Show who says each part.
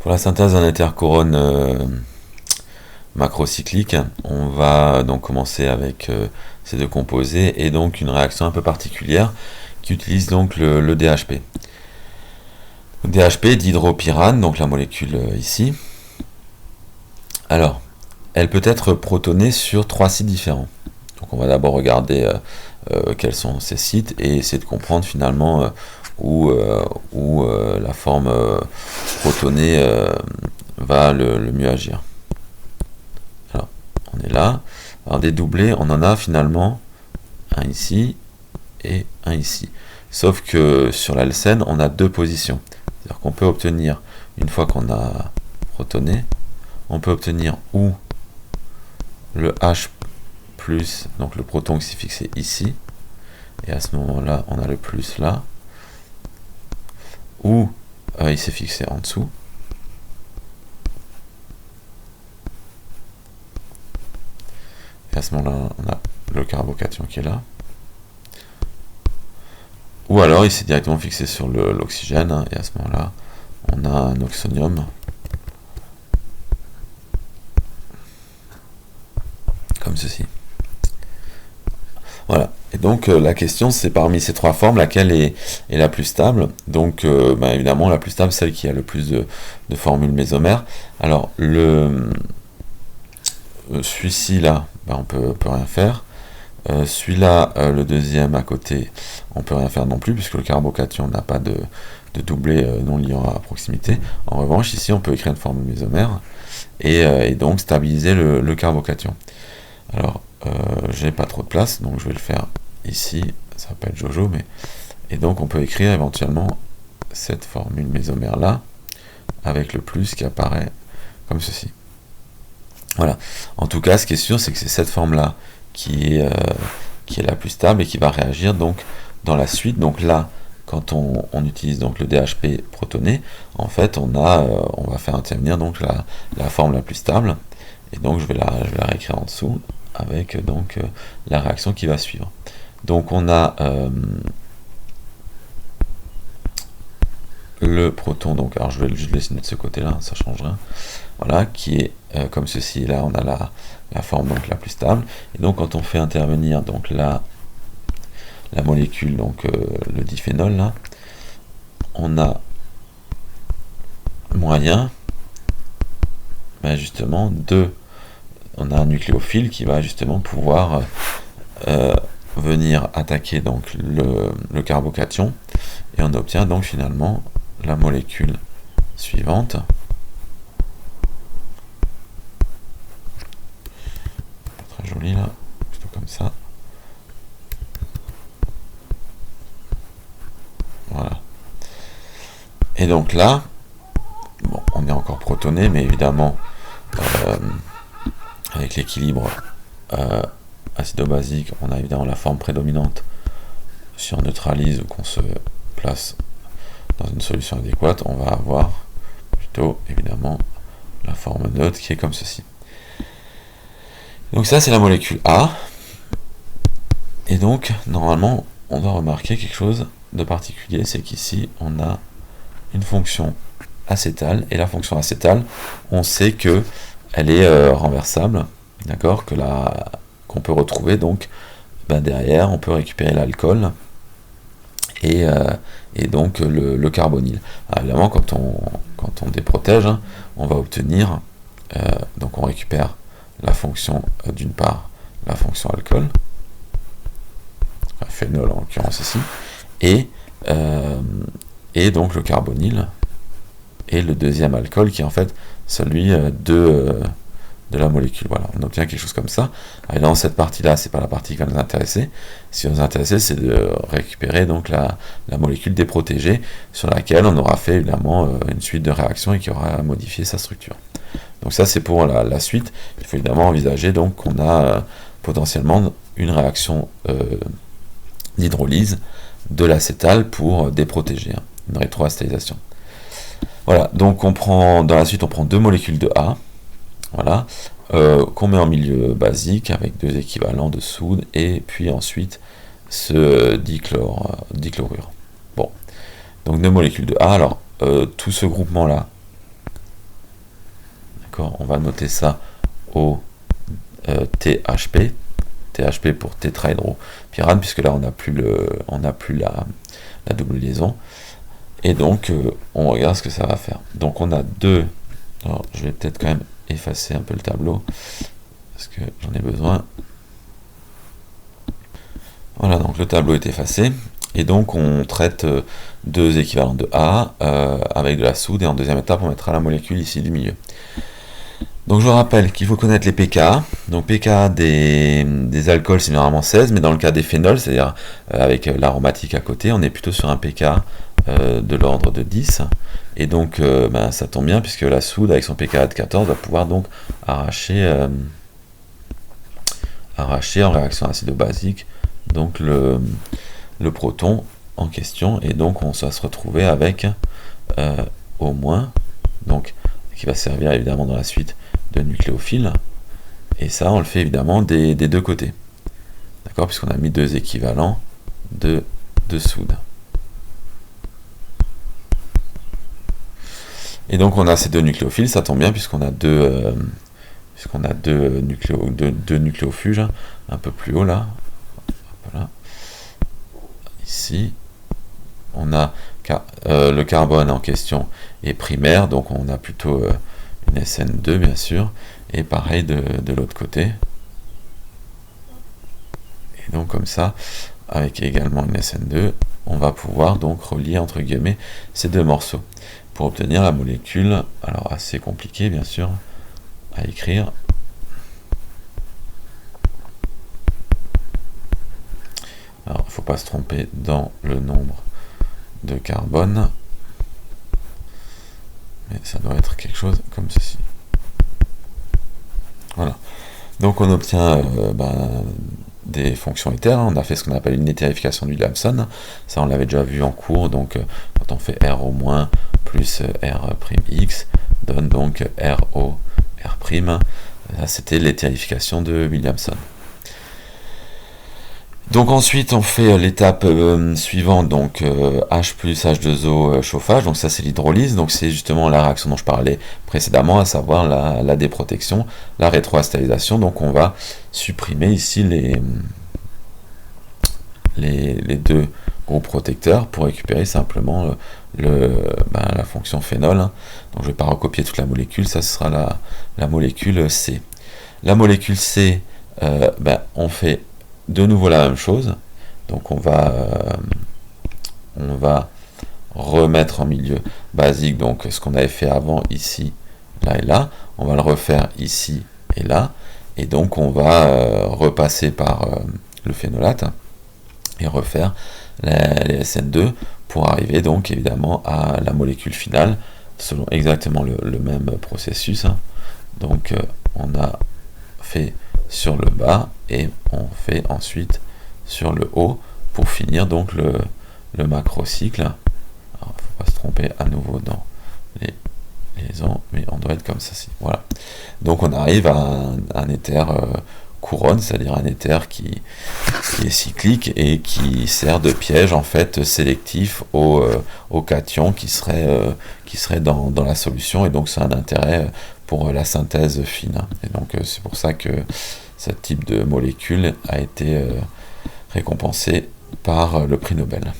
Speaker 1: Pour la synthèse d'un intercorone macrocyclique, on va donc commencer avec ces deux composés et donc une réaction un peu particulière qui utilise donc le DHP. Le DHP d'hydropyrane, donc la molécule ici. Alors, elle peut être protonée sur 3 sites différents. Donc on va d'abord regarder quels sont ces sites et essayer de comprendre finalement où la forme protonée va le mieux agir. Alors, on est là. Alors des doublés, on en a finalement un ici et un ici. Sauf que sur l'alcène, on a 2 positions. C'est-à-dire qu'on peut obtenir, une fois qu'on a protoné, on peut obtenir ou le H+, donc le proton qui s'est fixé ici, et à ce moment-là, on a le plus là, ou il s'est fixé en dessous, et à ce moment-là, on a le carbocation qui est là, ou alors il s'est directement fixé sur l'oxygène, et à ce moment-là, on a un oxonium, comme ceci. Voilà. Et donc la question c'est parmi ces 3 formes laquelle est la plus stable. Donc évidemment la plus stable, celle qui a le plus de formules mésomères. Alors celui-ci là, on peut rien faire. Celui-là, le deuxième à côté, on peut rien faire non plus puisque le carbocation n'a pas de doublé non liant à proximité. En revanche ici on peut écrire une formule mésomère et donc stabiliser le carbocation. Alors j'ai pas trop de place, donc je vais le faire ici, ça va pas être Jojo, mais et donc on peut écrire éventuellement cette formule mésomère là avec le plus qui apparaît comme ceci. Voilà. En tout cas, ce qui est sûr, c'est que c'est cette forme là qui est la plus stable et qui va réagir donc dans la suite. Donc là, quand on utilise donc le DHP protoné, en fait, on va faire intervenir donc la forme la plus stable. Et donc je vais la réécrire en dessous avec donc la réaction qui va suivre. Donc on a le proton, donc alors je vais juste le dessiner de ce côté-là, ça change rien. Voilà, qui est comme ceci. Là on a la forme donc la plus stable. Et donc quand on fait intervenir donc la molécule, donc le diphénol là, on a moyen justement on a un nucléophile qui va justement pouvoir venir attaquer donc le carbocation et on obtient donc finalement la molécule suivante. Très joli là, plutôt comme ça. Voilà. Et donc là, bon, on est encore protoné, mais évidemment avec l'équilibre acido-basique, on a évidemment la forme prédominante. Si on neutralise ou qu'on se place dans une solution adéquate, on va avoir plutôt évidemment la forme neutre qui est comme ceci. Donc ça c'est la molécule A. Et donc normalement on doit remarquer quelque chose de particulier, c'est qu'ici on a une fonction acétale, et la fonction acétale, on sait que elle est renversable, d'accord, qu'on peut retrouver donc derrière, on peut récupérer l'alcool et donc le carbonyle. Alors, évidemment, quand on déprotège, on va obtenir, donc on récupère la fonction d'une part, la fonction alcool, phénol en l'occurrence ici, et donc le carbonyle, et le deuxième alcool qui est en fait celui de la molécule. Voilà, on obtient quelque chose comme ça. Et dans cette partie-là, c'est pas la partie qui va nous intéresser. Ce qui va nous intéresser, c'est de récupérer donc la molécule déprotégée sur laquelle on aura fait évidemment une suite de réactions et qui aura modifié sa structure. Donc ça, c'est pour la suite. Il faut évidemment envisager donc qu'on a potentiellement une réaction d'hydrolyse de l'acétal pour déprotéger, une rétroacétalisation. Voilà, donc dans la suite on prend 2 molécules de A, voilà, qu'on met en milieu basique avec 2 équivalents de soude et puis ensuite ce dichlorure. Bon, donc 2 molécules de A. Alors tout ce groupement là D'accord, on va noter ça au THP. THP pour tétrahydropyrane, puisque là on n'a plus la double liaison. Et donc on regarde ce que ça va faire. Donc on a deux. Alors je vais peut-être quand même effacer un peu le tableau parce que j'en ai besoin. Voilà, donc le tableau est effacé. Et donc on traite deux équivalents de A avec de la soude, et en deuxième étape on mettra la molécule ici du milieu. Donc je rappelle qu'il faut connaître les pKa. Donc pKa des alcools c'est généralement 16, mais dans le cas des phénols, c'est-à-dire avec l'aromatique à côté, on est plutôt sur un pKa de l'ordre de 10. Et donc ça tombe bien puisque la soude avec son pKa de 14 va pouvoir donc arracher en réaction acido-basique donc le proton en question, et donc on va se retrouver avec au moins, donc qui va servir évidemment dans la suite de nucléophile, et ça on le fait évidemment des deux côtés, d'accord, puisqu'on a mis deux équivalents de soude. Et donc on a ces deux nucléophiles, ça tombe bien puisqu'on a deux nucléofuges un peu plus haut là. Voilà. Ici, on a le carbone en question est primaire, donc on a plutôt une SN2 bien sûr, et pareil de l'autre côté. Et donc comme ça, avec également une SN2, on va pouvoir donc relier entre guillemets ces deux morceaux pour obtenir la molécule, alors assez compliqué bien sûr à écrire. Alors il ne faut pas se tromper dans le nombre de carbone, mais ça doit être quelque chose comme ceci. Voilà. Donc on obtient des fonctions éthères. On a fait ce qu'on appelle une éthérification du Williamson. Ça on l'avait déjà vu en cours. Donc quand on fait R au moins plus R'(x) donne donc RO R'. Là c'était l'éthérification de Williamson. Donc ensuite on fait l'étape suivante, donc H plus H2O chauffage, donc ça c'est l'hydrolyse, donc c'est justement la réaction dont je parlais précédemment, à savoir la déprotection, la rétroacétalisation. Donc on va supprimer ici les deux groupes protecteurs pour récupérer simplement la fonction phénol. Donc je ne vais pas recopier toute la molécule, ça sera la molécule C. La molécule C, on fait de nouveau la même chose, donc on va remettre en milieu basique donc ce qu'on avait fait avant ici, là et là, on va le refaire ici et là, et donc on va repasser par le phénolate et refaire les SN2 pour arriver donc évidemment à la molécule finale selon exactement le même processus. Donc on a fait sur le bas et on fait ensuite sur le haut pour finir donc le macrocycle. Alors il ne faut pas se tromper à nouveau dans les liaisons, mais on doit être comme ceci. Voilà. Donc on arrive à un éther couronne, c'est-à-dire un éther qui est cyclique et qui sert de piège en fait sélectif aux cations qui seraient dans la solution, et donc c'est un intérêt pour la synthèse fine. Et donc c'est pour ça que ce type de molécule a été récompensé par le prix Nobel.